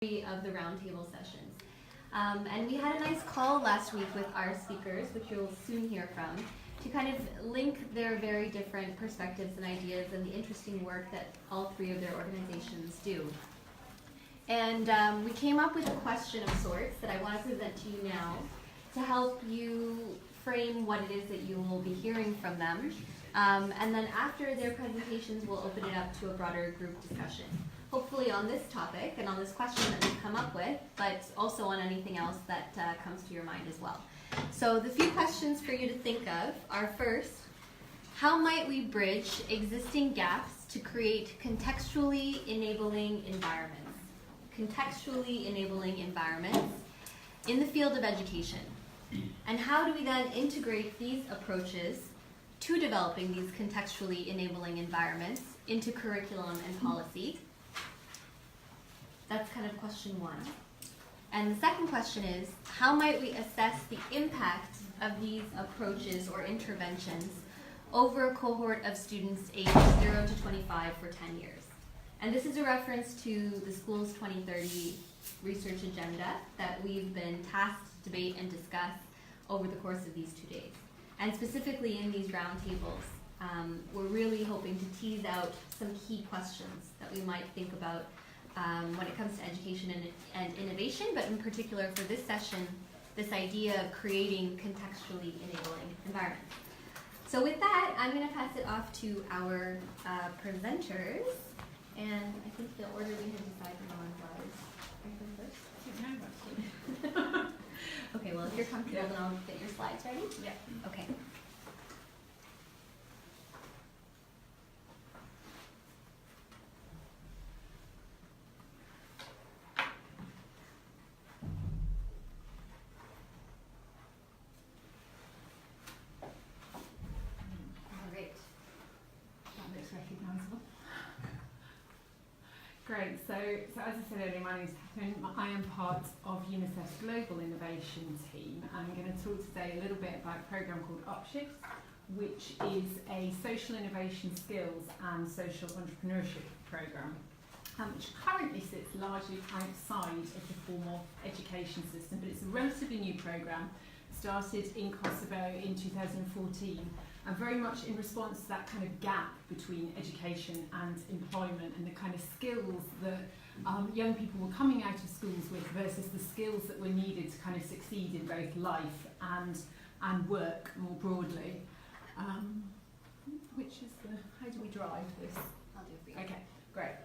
of the Roundtable sessions. And we had a nice call last week with our speakers, which you'll soon hear from, to kind of link their very different perspectives and ideas and the interesting work that all three of their organizations do. And we came up with a question of sorts that I want to present to you now to help you frame what it is that you will be hearing from them. And then after their presentations, we'll open it up to a broader group discussion. Hopefully on this topic and on this question that we've come up with, but also on anything else that comes to your mind as well. So the few questions for you to think of are, first, how might we bridge existing gaps to create contextually enabling environments? Contextually enabling environments in the field of education. And how do we then integrate these approaches to developing these contextually enabling environments into curriculum and policy? That's kind of question one. And the second question is, how might we assess the impact of these approaches or interventions over a cohort of students aged 0 to 25 for 10 years? And this is a reference to the school's 2030 research agenda that we've been tasked to debate and discuss over the course of these 2 days. And specifically in these roundtables, we're really hoping to tease out some key questions that we might think about when it comes to education and innovation, but in particular for this session, this idea of creating contextually enabling environments. So with that, I'm going to pass it off to our presenters, and I think the order we had decided on was first. Okay, well if you're comfortable, then I'll get your slides ready. Yeah. Okay. Great, so as I said earlier, my name is Katherine. I am part of UNICEF's Global Innovation Team. I'm going to talk today a little bit about a programme called OXSCIE, which is a social innovation skills and social entrepreneurship programme, which currently sits largely outside of the formal education system, but it's a relatively new programme, started in Kosovo in 2014, and very much in response to that kind of gap between education and employment and the kind of skills that young people were coming out of schools with versus the skills that were needed to kind of succeed in both life and work more broadly. Which is how do we drive this? I'll do it for you. Okay, great.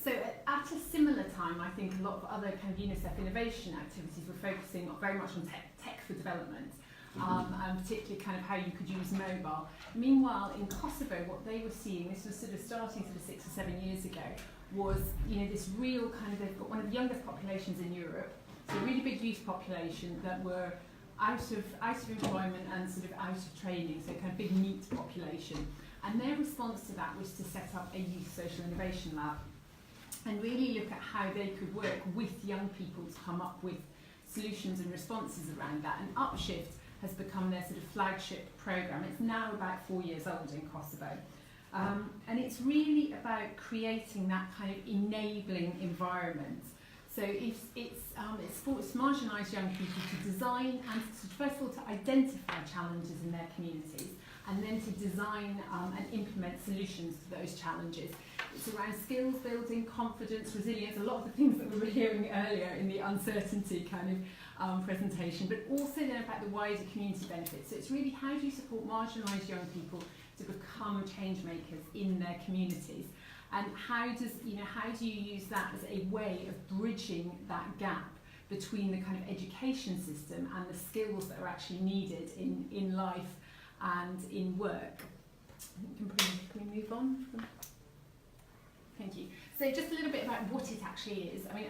So at a similar time, I think a lot of other kind of UNICEF innovation activities were focusing very much on tech for development. And particularly kind of how you could use mobile. Meanwhile, in Kosovo, what they were seeing, this was sort of starting 6 or 7 years ago, was this real kind of, they've got one of the youngest populations in Europe, so a really big youth population that were out of employment and sort of out of training, so kind of big NEET population. And their response to that was to set up a youth social innovation lab and really look at how they could work with young people to come up with solutions and responses around that. And Upshift has become their sort of flagship programme. It's now about 4 years old in Kosovo. And it's really about creating that kind of enabling environment. So it's marginalised young people to design and to, first of all, to identify challenges in their communities, and then to design and implement solutions to those challenges. It's around skills building, confidence, resilience, a lot of the things that we were hearing earlier in the uncertainty kind of presentation, but also then about the wider community benefits. So it's really how do you support marginalised young people to become change makers in their communities, and how do you use that as a way of bridging that gap between the kind of education system and the skills that are actually needed in life and in work. Can we move on? Thank you. So just a little bit about what it actually is. I mean,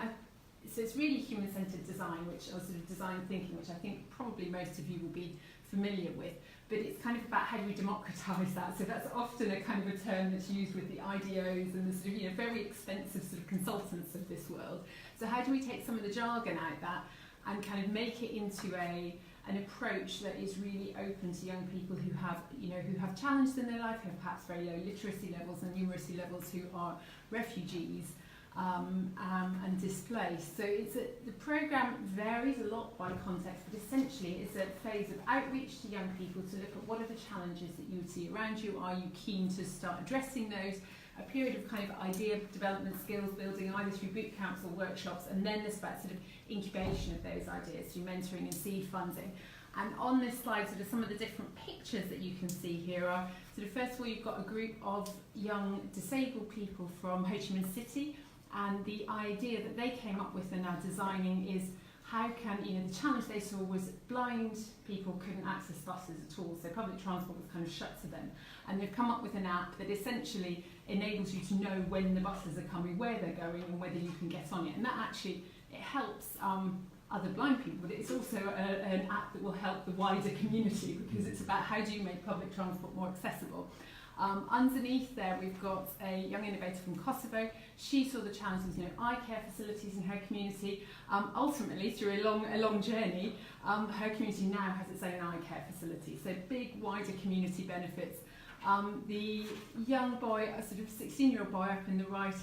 so it's really human-centered design, or sort of design thinking, which I think probably most of you will be familiar with. But it's kind of about how do we democratise that. So that's often a kind of a term that's used with the IDOs and the sort of very expensive sort of consultants of this world. So how do we take some of the jargon out of that and kind of make it into an approach that is really open to young people who have challenges in their life, who have perhaps very low literacy levels and numeracy levels, who are refugees, and displaced. So the programme varies a lot by context, but essentially it's a phase of outreach to young people to look at what are the challenges that you would see around you. Are you keen to start addressing those? A period of kind of idea development, skills building, either through boot camps or workshops, and then there's about sort of incubation of those ideas through mentoring and seed funding. And on this slide, sort of some of the different pictures that you can see here are, sort of first of all, you've got a group of young disabled people from Ho Chi Minh City, and the idea that they came up with and are designing is how can, the challenge they saw was blind people couldn't access buses at all, so public transport was kind of shut to them. And they've come up with an app that essentially enables you to know when the buses are coming, where they're going, and whether you can get on it. And that actually, it helps other blind people, but it's also an app that will help the wider community, because it's about how do you make public transport more accessible. Underneath there, we've got a young innovator from Kosovo. She saw the challenges, eye care facilities in her community. Ultimately, through a long journey, her community now has its own eye care facility. So big, wider community benefits. The young boy, a sort of 16-year-old boy up in the right,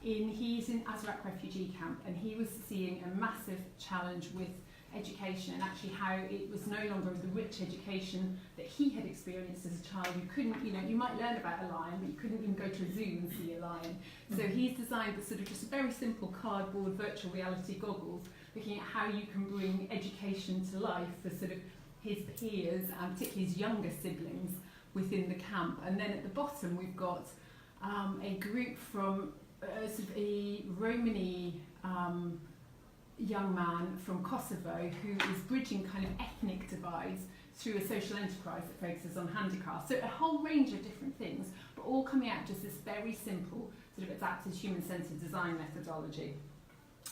he's in Azraq refugee camp, and he was seeing a massive challenge with education, and actually how it was no longer the rich education that he had experienced as a child. You couldn't, you might learn about a lion, but you couldn't even go to a zoo and see a lion. So he's designed the sort of just very simple cardboard virtual reality goggles, looking at how you can bring education to life for sort of his peers, and particularly his younger siblings within the camp. And then at the bottom we've got a group from sort of a Romani young man from Kosovo who is bridging kind of ethnic divides through a social enterprise that focuses on handicrafts. So a whole range of different things, but all coming out just this very simple sort of adapted human-centered design methodology.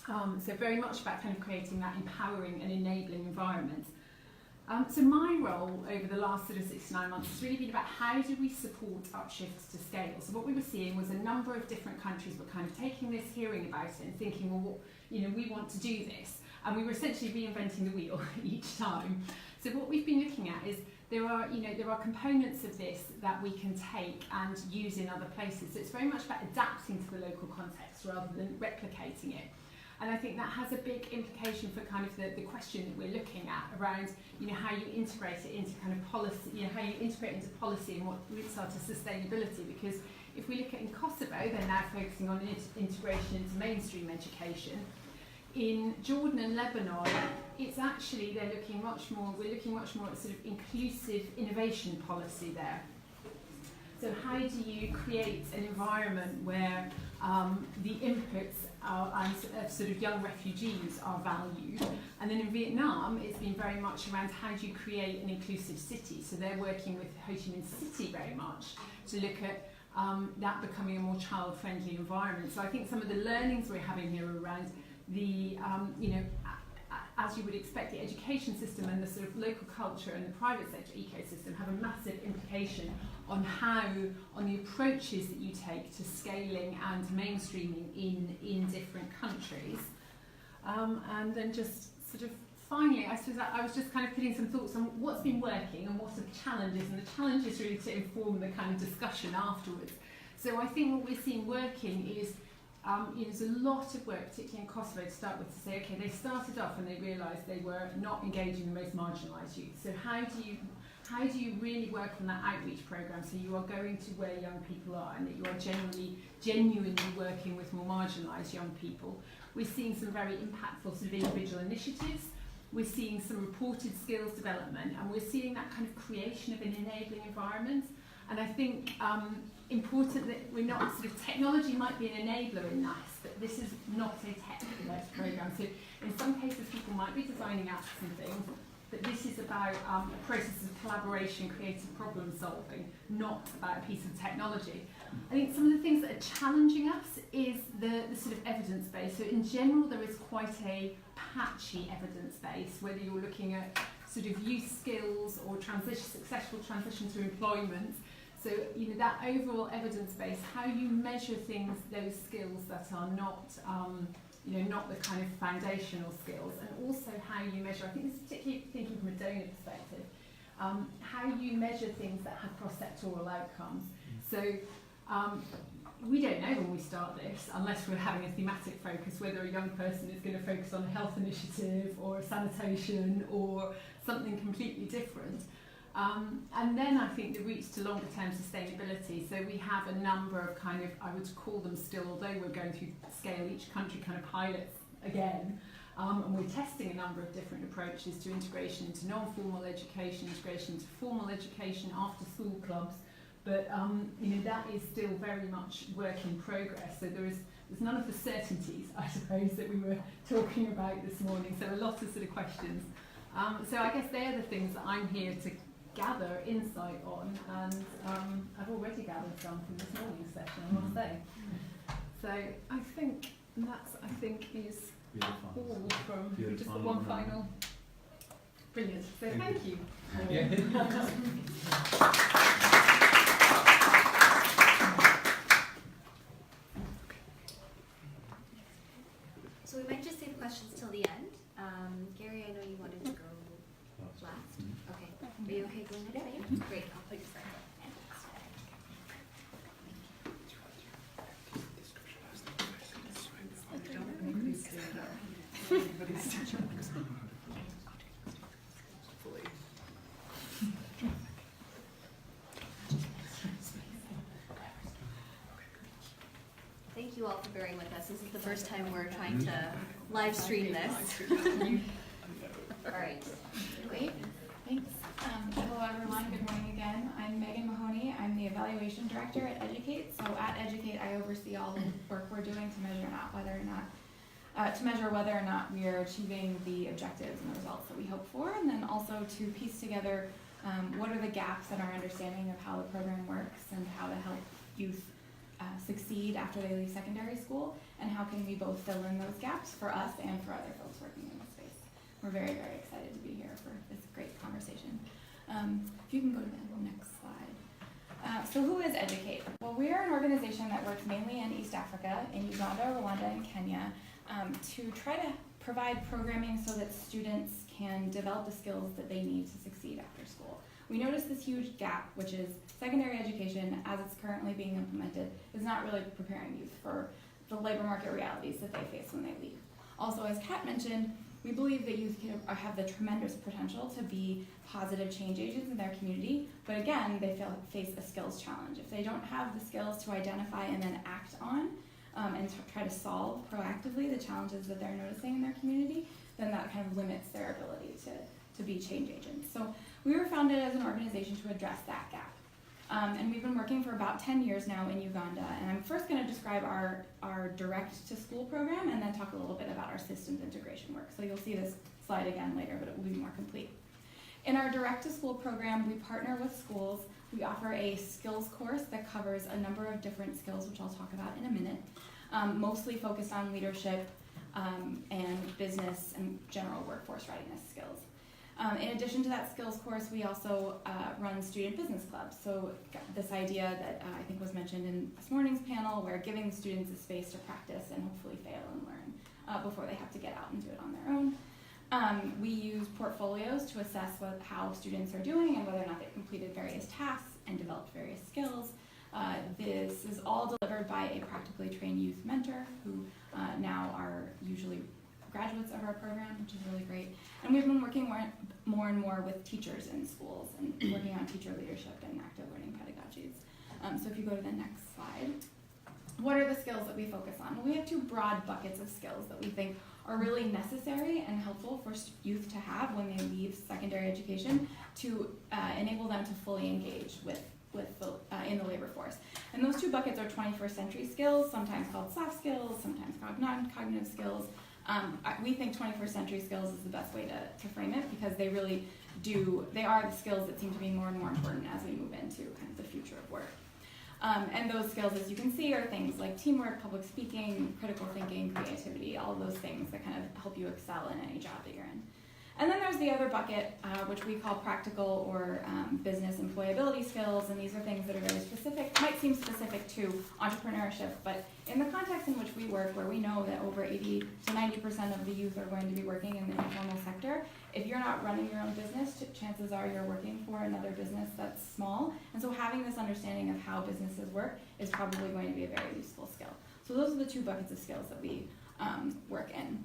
So very much about kind of creating that empowering and enabling environment. So my role over the last sort of 6 to 9 months has really been about how do we support upshifts to scale. So what we were seeing was a number of different countries were kind of taking this, hearing about it, and thinking, well, we want to do this. And we were essentially reinventing the wheel each time. So what we've been looking at is there are components of this that we can take and use in other places. So it's very much about adapting to the local context rather than replicating it. And I think that has a big implication for kind of the question that we're looking at around, how you integrate it into kind of policy, how you integrate it into policy and what roots are to sustainability. Because if we look at in Kosovo, they're now focusing on integration into mainstream education. In Jordan and Lebanon, it's actually we're looking much more at sort of inclusive innovation policy there. So how do you create an environment where the inputs of sort of young refugees are valued? And then in Vietnam, it's been very much around how do you create an inclusive city. So they're working with Ho Chi Minh City very much to look at that becoming a more child-friendly environment. So I think some of the learnings we're having here around the, as you would expect, the education system and the sort of local culture and the private sector ecosystem have a massive implication on the approaches that you take to scaling and mainstreaming in different countries. And then just sort of finally, I suppose I was just kind of putting some thoughts on what's been working and what are the challenges, and the challenges really to inform the kind of discussion afterwards. So I think what we're seeing working is there's a lot of work, particularly in Kosovo, to start with, to say, okay, they started off and they realised they were not engaging the most marginalised youth. So how do you really work on that outreach programme so you are going to where young people are and that you are genuinely working with more marginalised young people? We're seeing some very impactful sort of individual initiatives. We're seeing some reported skills development, and we're seeing that kind of creation of an enabling environment. And I think important that we're not sort of, technology might be an enabler in this, but this is not a tech-led programme. So in some cases people might be designing apps and things, but this is about a process of collaboration, creative problem solving, not about a piece of technology. I think some of the things that are challenging us is the sort of evidence base. So in general there is quite a patchy evidence base, whether you're looking at sort of youth skills or successful transition to employment. So, that overall evidence base, how you measure things, those skills that are not, not the kind of foundational skills, and also how you measure, I think this is particularly thinking from a donor perspective, how you measure things that have cross-sectoral outcomes. So, we don't know when we start this, unless we're having a thematic focus, whether a young person is going to focus on a health initiative or sanitation or something completely different. And then I think the reach to longer term sustainability. So we have a number of kind of, I would call them still, although we're going through scale each country kind of pilots again, and we're testing a number of different approaches to integration into non-formal education, integration into formal education, after school clubs. But you know, that is still very much work in progress. So there's none of the certainties, I suppose, that we were talking about this morning. So a lot of sort of questions. So I guess they're the things that I'm here to gather insight on, and I've already gathered some from this morning's session, I must say. So I think that's, is all from just one final. Brilliant. So thank you. So we might just save questions till the end. Gary, I know you wanted to go last. Okay. Are you okay going next? Yeah. Great. I'll put you second. Thank you all for bearing with us. This is the first time we're trying to live stream this. All right. Great. Thanks. Hello everyone. Good morning again. I'm Meghan Mahoney. I'm the evaluation director at Educate. So at Educate, I oversee all the work we're doing to measure whether or not we are achieving the objectives and the results that we hope for, and then also to piece together what are the gaps in our understanding of how the program works and how to help youth succeed after they leave secondary school, and how can we both fill in those gaps for us and for other folks working in this space. We're very, very excited to be here for this great conversation. If you can go to the next slide. So who is Educate? Well, we are an organization that works mainly in East Africa, in Uganda, Rwanda, and Kenya, to try to provide programming so that students can develop the skills that they need to succeed after school. We notice this huge gap, which is secondary education, as it's currently being implemented, is not really preparing youth for the labor market realities that they face when they leave. Also, as Kat mentioned, we believe that youth have the tremendous potential to be positive change agents in their community, but again, they face a skills challenge. If they don't have the skills to identify and then act on, and try to solve proactively the challenges that they're noticing in their community, then that kind of limits their ability to be change agents. So we were founded as an organization to address that gap. And we've been working for about 10 years now in Uganda, and I'm first going to describe our direct-to-school program and then talk a little bit about our systems integration work. So you'll see this slide again later, but it will be more complete. In our direct-to-school program, we partner with schools. We offer a skills course that covers a number of different skills, which I'll talk about in a minute, mostly focused on leadership and business and general workforce readiness skills. In addition to that skills course, we also run student business clubs. So this idea that I think was mentioned in this morning's panel, where giving the students a space to practice and hopefully fail and learn before they have to get out and do it on their own. We use portfolios to assess how students are doing and whether or not they've completed various tasks and developed various skills. This is all delivered by a practically trained youth mentor who now are usually graduates of our program, which is really great. And we've been working more and more with teachers in schools and working on teacher leadership and active learning pedagogies. So if you go to the next slide, what are the skills that we focus on? Well, we have two broad buckets of skills that we think are really necessary and helpful for youth to have when they leave secondary education to enable them to fully engage in the labor force. And those two buckets are 21st century skills, sometimes called soft skills, sometimes called non-cognitive skills. We think 21st century skills is the best way to frame it, because they really they are the skills that seem to be more and more important as we move into kind of the future of work. And those skills, as you can see, are things like teamwork, public speaking, critical thinking, creativity, all of those things that kind of help you excel in any job that you're in. And then there's the other bucket, which we call practical or business employability skills, and these are things that are very specific, might seem specific to entrepreneurship, but in the context in which we work, where we know that over 80 to 90% of the youth are going to be working in the informal sector, if you're not running your own business, chances are you're working for another business that's small, and so having this understanding of how businesses work is probably going to be a very useful skill. So those are the two buckets of skills that we work in.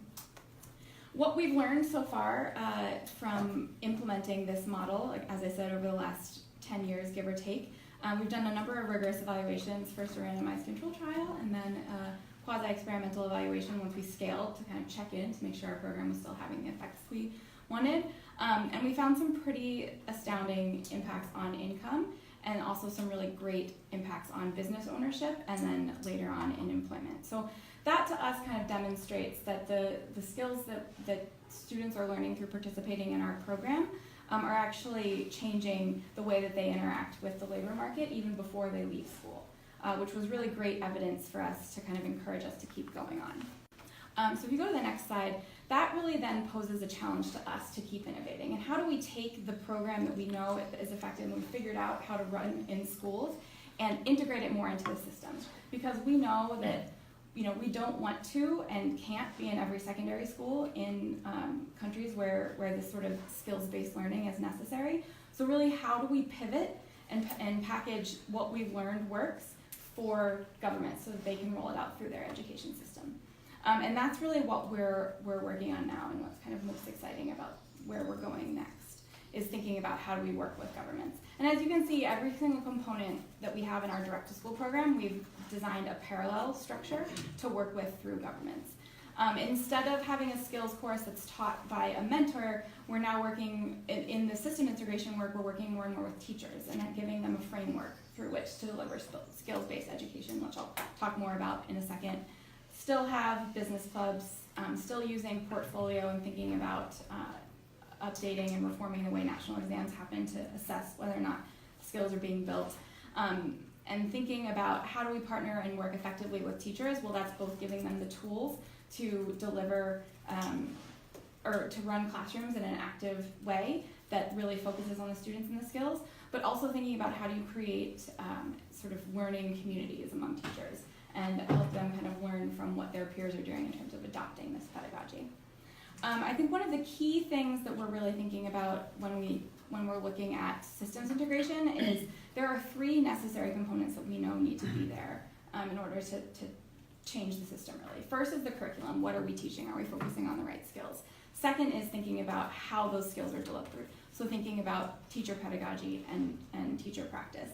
What we've learned so far from implementing this model, like, as I said, over the last 10 years, give or take, we've done a number of rigorous evaluations, first a randomized control trial, and then a quasi-experimental evaluation once we scaled to kind of check in to make sure our program was still having the effects we wanted. And we found some pretty astounding impacts on income, and also some really great impacts on business ownership, and then later on in employment. So that to us kind of demonstrates that the skills that students are learning through participating in our program are actually changing the way that they interact with the labor market even before they leave school, which was really great evidence for us to kind of encourage us to keep going on. So if you go to the next slide, that really then poses a challenge to us to keep innovating. And how do we take the program that we know is effective and we figured out how to run in schools and integrate it more into the system? Because we know that we don't want to and can't be in every secondary school in countries where this sort of skills-based learning is necessary. So really, how do we pivot and package what we've learned works for governments so that they can roll it out through their education system? And that's really what we're working on now, and what's kind of most exciting about where we're going next is thinking about how do we work with governments. And as you can see, every single component that we have in our direct-to-school program, we've designed a parallel structure to work with through governments. Instead of having a skills course that's taught by a mentor, we're now working in the system integration work, we're working more and more with teachers and giving them a framework through which to deliver skills-based education, which I'll talk more about in a second. Still have business clubs, still using portfolio and thinking about updating and reforming the way national exams happen to assess whether or not skills are being built. And thinking about how do we partner and work effectively with teachers. Well, that's both giving them the tools to deliver or to run classrooms in an active way that really focuses on the students and the skills, but also thinking about how do you create sort of learning communities among teachers and help them kind of learn from what their peers are doing in terms of adopting this pedagogy. I think one of the key things that we're really thinking about when we're looking at systems integration is there are 3 necessary components that we know need to be there in order to change the system, really. First is the curriculum. What are we teaching? Are we focusing on the right skills? Second is thinking about how those skills are delivered. So thinking about teacher pedagogy and teacher practice.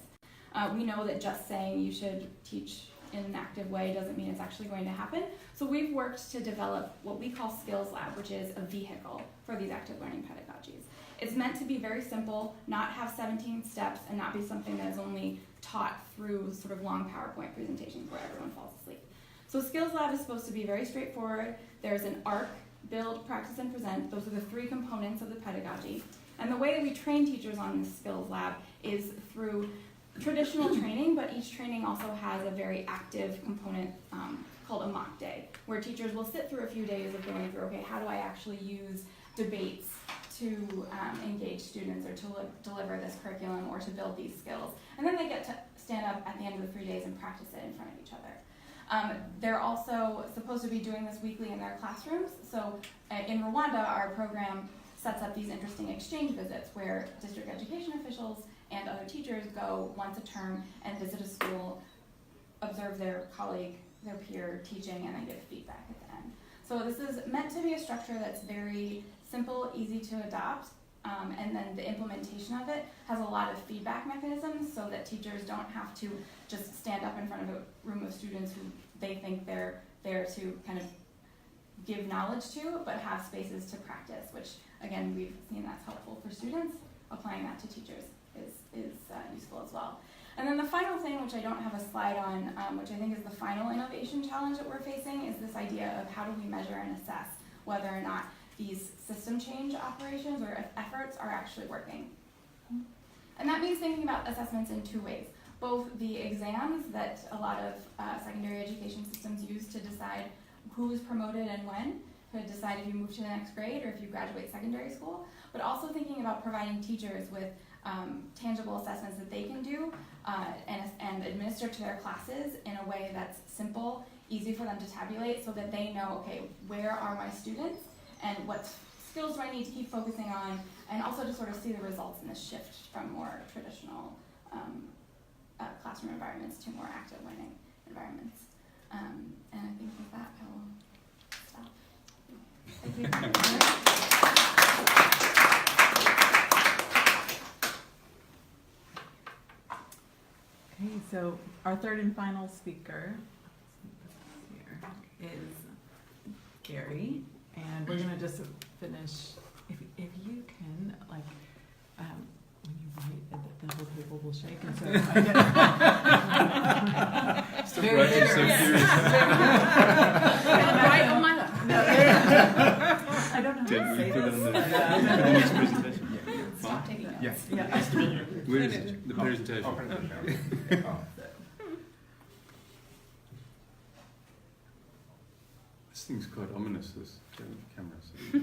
We know that just saying you should teach in an active way doesn't mean it's actually going to happen. So we've worked to develop what we call Skills Lab, which is a vehicle for these active learning pedagogies. It's meant to be very simple, not have 17 steps, and not be something that is only taught through sort of long PowerPoint presentations where everyone falls asleep. So Skills Lab is supposed to be very straightforward. There's an ARC, build, practice, and present. Those are the 3 components of the pedagogy. And the way that we train teachers on this Skills Lab is through traditional training, but each training also has a very active component called a mock day, where teachers will sit through a few days of going through, okay, how do I actually use debates to engage students or to deliver this curriculum or to build these skills. And then they get to stand up at the end of the 3 days and practice it in front of each other. They're also supposed to be doing this weekly in their classrooms. So in Rwanda, our program sets up these interesting exchange visits where district education officials and other teachers go once a term and visit a school, observe their colleague, their peer teaching, and then give feedback at the end. So this is meant to be a structure that's very simple, easy to adopt, and then the implementation of it has a lot of feedback mechanisms so that teachers don't have to just stand up in front of a room of students who they think they're there to kind of give knowledge to, but have spaces to practice, which again, we've seen that's helpful for students. Applying that to teachers is useful as well. And then the final thing, which I don't have a slide on, which I think is the final innovation challenge that we're facing, is this idea of how do we measure and assess whether or not these system change operations or efforts are actually working. And that means thinking about assessments in 2 ways. Both the exams that a lot of secondary education systems use to decide who's promoted and when, could decide if you move to the next grade or if you graduate secondary school, but also thinking about providing teachers with tangible assessments that they can do and administer to their classes in a way that's simple, easy for them to tabulate, so that they know, okay, where are my students and what skills do I need to keep focusing on, and also to sort of see the results in the shift from more traditional classroom environments to more active learning environments. And I think with that, I will stop. Thank you. Okay, so our third and final speaker here is Gary, and we're gonna just finish. If you can, like, when you write, the whole table will shake, and so I get Still writing so furious. Right on my lap. I don't know how to Can we say put this. on the next presentation? Stop taking notes. Yeah. Yeah. Nice to meet you. Where is it? The presentation. This thing's quite ominous, this camera. So.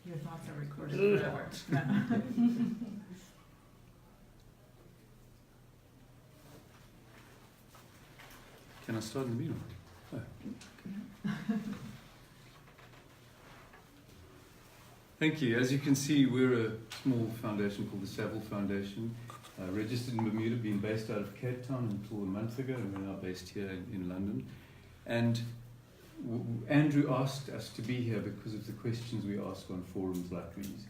Your thoughts are recorded forever. Can I start in the middle? Oh. Thank you. As you can see, we're a small foundation called the Saville Foundation, registered in Bermuda, been based out of Cape Town until a month ago, and we're now based here in London. And Andrew asked us to be here because of the questions we ask on forums like these.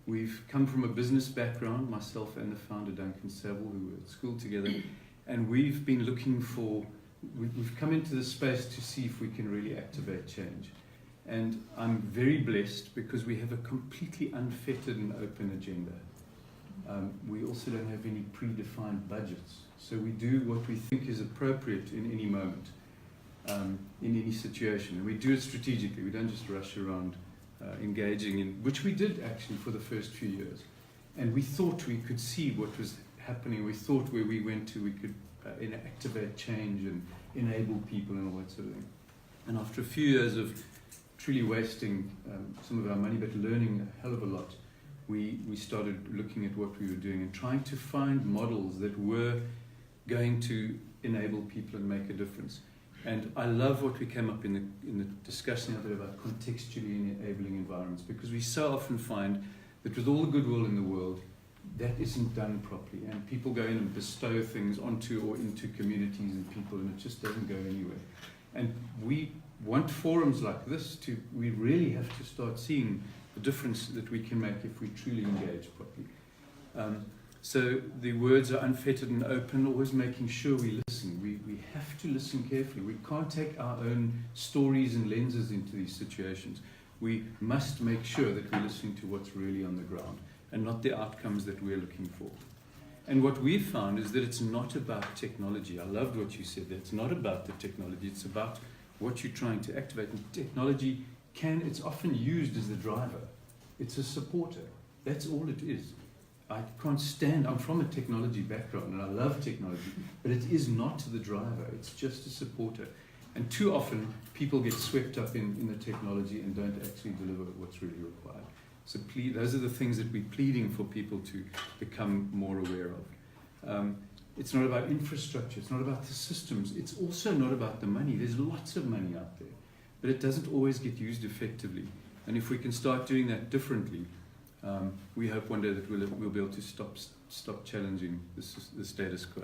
We've come from a business background, myself and the founder, Duncan Saville, who were at school together, and we've been looking for, we've come into this space to see if we can really activate change. And I'm very blessed because we have a completely unfettered and open agenda. We also don't have any predefined budgets. So we do what we think is appropriate in any moment, in any situation. And we do it strategically. We don't just rush around engaging in, which we did actually for the first few years. And we thought we could see what was happening. We thought where we went to, we could activate change and enable people and all that sort of thing. And after a few years of truly wasting some of our money, but learning a hell of a lot, we started looking at what we were doing and trying to find models that were going to enable people and make a difference. And I love what we came up in the discussion the other day about contextually enabling environments, because we so often find that with all the goodwill in the world, that isn't done properly, and people go in and bestow things onto or into communities and people, and it just doesn't go anywhere. And we want forums like this we really have to start seeing the difference that we can make if we truly engage properly. So the words are unfettered and open, always making sure we listen. We have to listen carefully. We can't take our own stories and lenses into these situations. We must make sure that we're listening to what's really on the ground and not the outcomes that we're looking for. And what we've found is that it's not about technology. I loved what you said there. It's not about the technology. It's about what you're trying to activate. And technology it's often used as the driver. It's a supporter. That's all it is. I can't stand, I'm from a technology background and I love technology, but it is not the driver. It's just a supporter. And too often people get swept up in the technology and don't actually deliver what's really required. So those are the things that we're pleading for people to become more aware of. It's not about infrastructure, it's not about the systems, it's also not about the money. There's lots of money out there, but it doesn't always get used effectively. And if we can start doing that differently, we hope one day that we'll be able to stop challenging the status quo.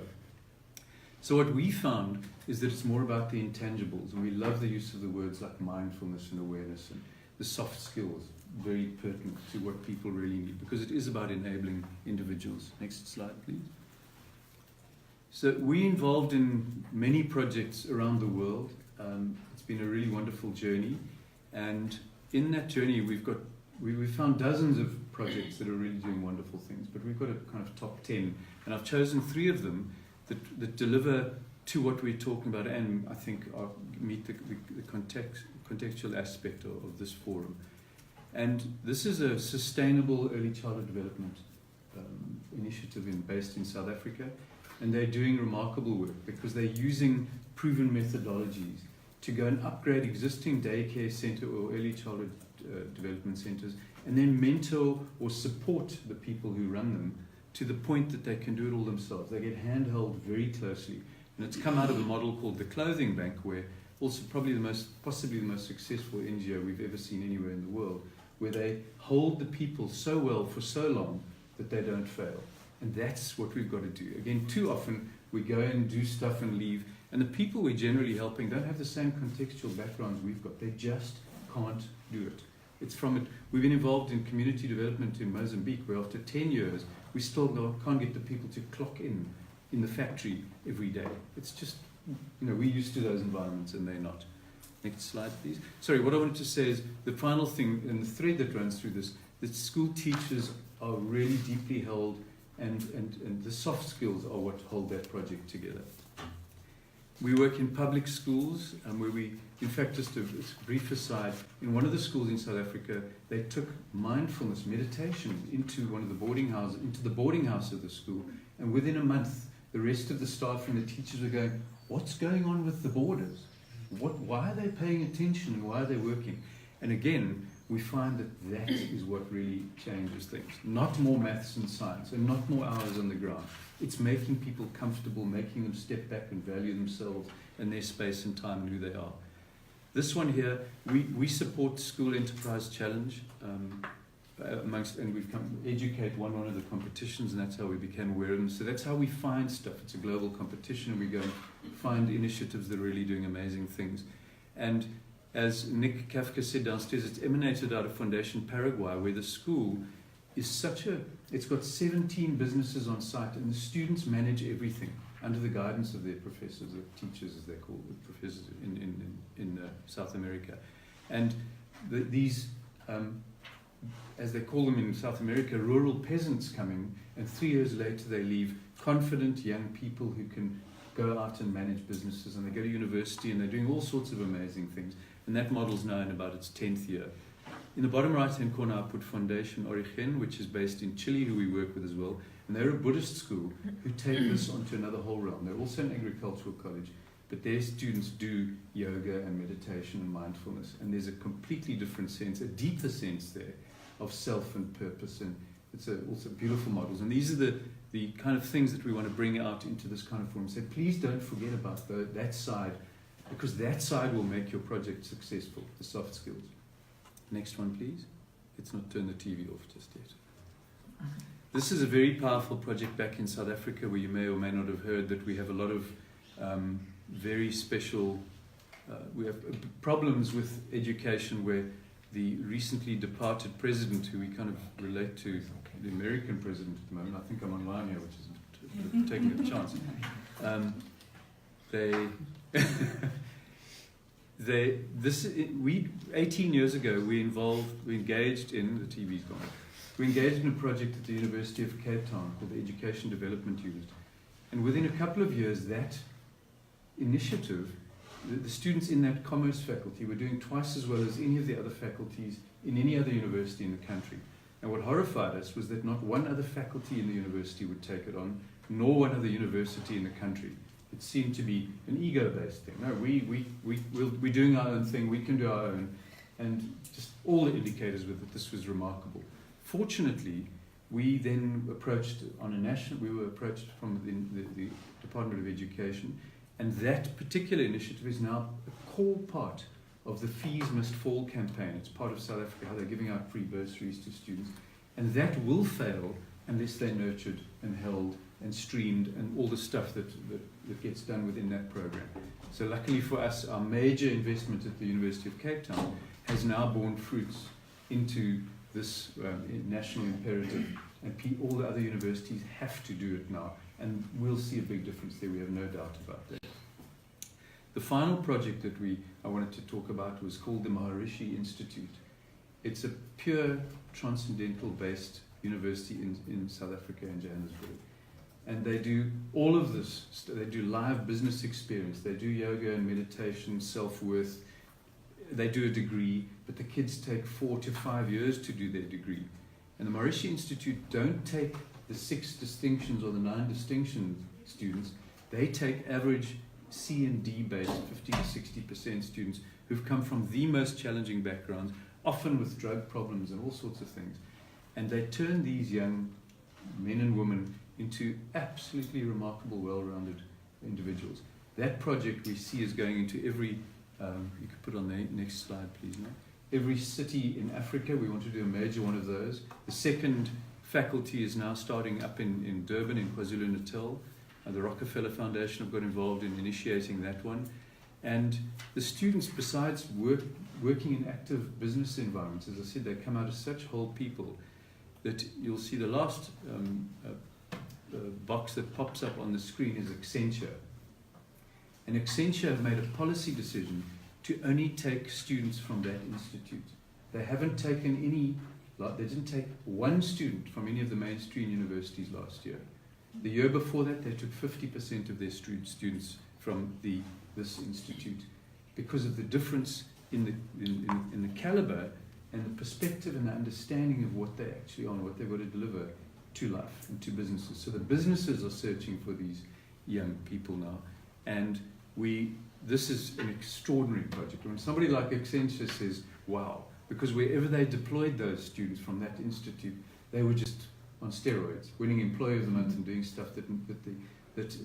So what we found is that it's more about the intangibles, and we love the use of the words like mindfulness and awareness and the soft skills, very pertinent to what people really need, because it is about enabling individuals. Next slide, please. So we're involved in many projects around the world. It's been a really wonderful journey, and in that journey we've found dozens of projects that are really doing wonderful things, but we've got a kind of top 10, and I've chosen 3 of them that deliver to what we're talking about, and I think meet the contextual aspect of this forum. And this is a sustainable early childhood development initiative based in South Africa, and they're doing remarkable work because they're using proven methodologies to go and upgrade existing daycare centre or early childhood development centres, and then mentor or support the people who run them to the point that they can do it all themselves. They get handheld very closely. And it's come out of a model called the Clothing Bank, where also possibly the most successful NGO we've ever seen anywhere in the world, where they hold the people so well for so long that they don't fail. And that's what we've got to do. Again, too often we go and do stuff and leave, and the people we're generally helping don't have the same contextual backgrounds we've got. They just can't do it. We've been involved in community development in Mozambique, where after 10 years, we still can't get the people to clock in the factory every day. It's just, we're used to those environments and they're not. Next slide, please. Sorry, what I wanted to say is the final thing, and the thread that runs through this, that school teachers are really deeply held, and the soft skills are what hold that project together. We work in public schools, where we, in fact, just a brief aside, in one of the schools in South Africa, they took mindfulness meditation into one of the boarding houses, into the boarding house of the school, and within a month, the rest of the staff and the teachers were going, what's going on with the boarders? Why are they paying attention and why are they working? And again, we find that is what really changes things. Not more maths and science, and not more hours on the ground. It's making people comfortable, making them step back and value themselves and their space and time and who they are. This one here, we support School Enterprise Challenge, and we've come educate one of the competitions, and that's how we became aware of them. So that's how we find stuff. It's a global competition, and we go and find initiatives that are really doing amazing things. And as Nick Kafka said downstairs, it's emanated out of Foundation Paraguay, where the school is it's got 17 businesses on site, and the students manage everything under the guidance of their professors, or teachers as they're called, the professors in South America. And these, as they call them in South America, rural peasants coming, and 3 years later they leave confident young people who can go out and manage businesses, and they go to university, and they're doing all sorts of amazing things. And that model's now in about its 10th year. In the bottom right-hand corner, I put Foundation Origen, which is based in Chile, who we work with as well. And they're a Buddhist school who take this onto another whole realm. They're also an agricultural college, but their students do yoga and meditation and mindfulness. And there's a completely different sense, a deeper sense there of self and purpose. And it's also beautiful models. And these are the kind of things that we want to bring out into this kind of forum. So please don't forget about that side, because that side will make your project successful, the soft skills. Next one, please. Let's not turn the TV off just yet. This is a very powerful project back in South Africa, where you may or may not have heard that we have a lot of very special, we have problems with education, where the recently departed president, who we kind of relate to, the American president at the moment, I think I'm online here, which is taking a chance. 18 years ago, we engaged in, the TV's gone, we engaged in a project at the University of Cape Town called the Education Development Unit. And within a couple of years, that initiative, the students in that commerce faculty were doing twice as well as any of the other faculties in any other university in the country. And what horrified us was that not one other faculty in the university would take it on, nor one other university in the country. It seemed to be an ego-based thing. No, we're doing our own thing, we can do our own. And just all the indicators were that this was remarkable. Fortunately, we then approached we were approached from the Department of Education, and that particular initiative is now a core part of the Fees Must Fall campaign. It's part of South Africa, how they're giving out free bursaries to students. And that will fail unless they're nurtured and held and streamed and all the stuff that gets done within that program. So luckily for us, our major investment at the University of Cape Town has now borne fruits into this national imperative, and all the other universities have to do it now, and we'll see a big difference there, we have no doubt about that. The final project that I wanted to talk about was called the Maharishi Institute. It's a pure transcendental-based university in South Africa, in Johannesburg. And they do all of this. They do live business experience. They do yoga and meditation, self-worth. They do a degree, but the kids take 4 to 5 years to do their degree. And the Maharishi Institute don't take the 6 distinctions or the 9 distinction students. They take average C and D based, 50 to 60% students who've come from the most challenging backgrounds, often with drug problems and all sorts of things. And they turn these young men and women into absolutely remarkable, well-rounded individuals. That project we see is going into every, you could put on the next slide please, no? Every city in Africa. We want to do a major one of those. The second faculty is now starting up in Durban, in KwaZulu-Natal. The Rockefeller Foundation have got involved in initiating that one. And the students, besides working in active business environments, as I said, they come out as such whole people that you'll see the last box that pops up on the screen is Accenture. And Accenture have made a policy decision to only take students from that institute. They haven't taken any, they didn't take one student from any of the mainstream universities last year. The year before that, they took 50% of their students from this institute because of the difference in the caliber and the perspective and the understanding of what they actually are and what they've got to deliver to life and to businesses. So the businesses are searching for these young people now, and this is an extraordinary project. When somebody like Accenture says, wow, because wherever they deployed those students from that institute, they were just on steroids, winning Employee of the Month and doing stuff that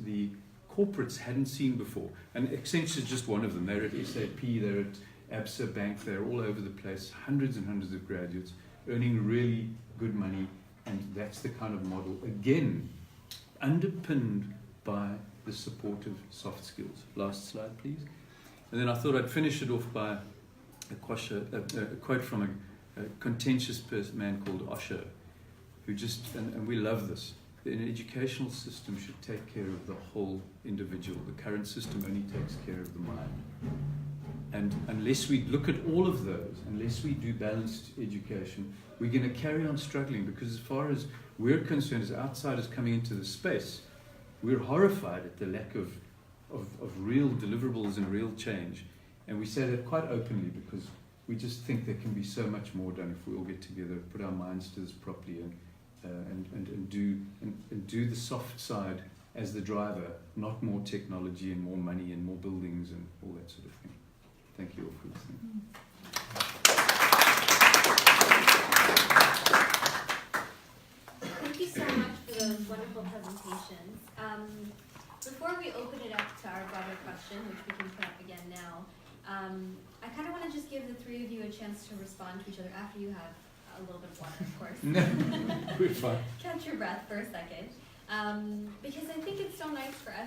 the corporates hadn't seen before. And Accenture is just one of them. They're at SAP, they're at Absa Bank, they're all over the place, hundreds and hundreds of graduates, earning really good money, and that's the kind of model, again, underpinned by the support of soft skills. Last slide, please. And then I thought I'd finish it off by a quote from a contentious man called Osher, who just, and we love this, an educational system should take care of the whole individual. The current system only takes care of the mind. And unless we look at all of those, unless we do balanced education, we're going to carry on struggling, because as far as we're concerned, as outsiders coming into the space, we're horrified at the lack of real deliverables and real change. And we say that quite openly because we just think there can be so much more done if we all get together, put our minds to this properly, and do the soft side as the driver, not more technology and more money and more buildings and all that sort of thing. Thank you all for listening. Thank you so much for those wonderful presentations. Before we open it up to our broader question, which we can put up again now, I kind of want to just give the three of you a chance to respond to each other after you have a little bit of water, of course. No, we're fine. Catch your breath for a second. Because I think it's so nice for us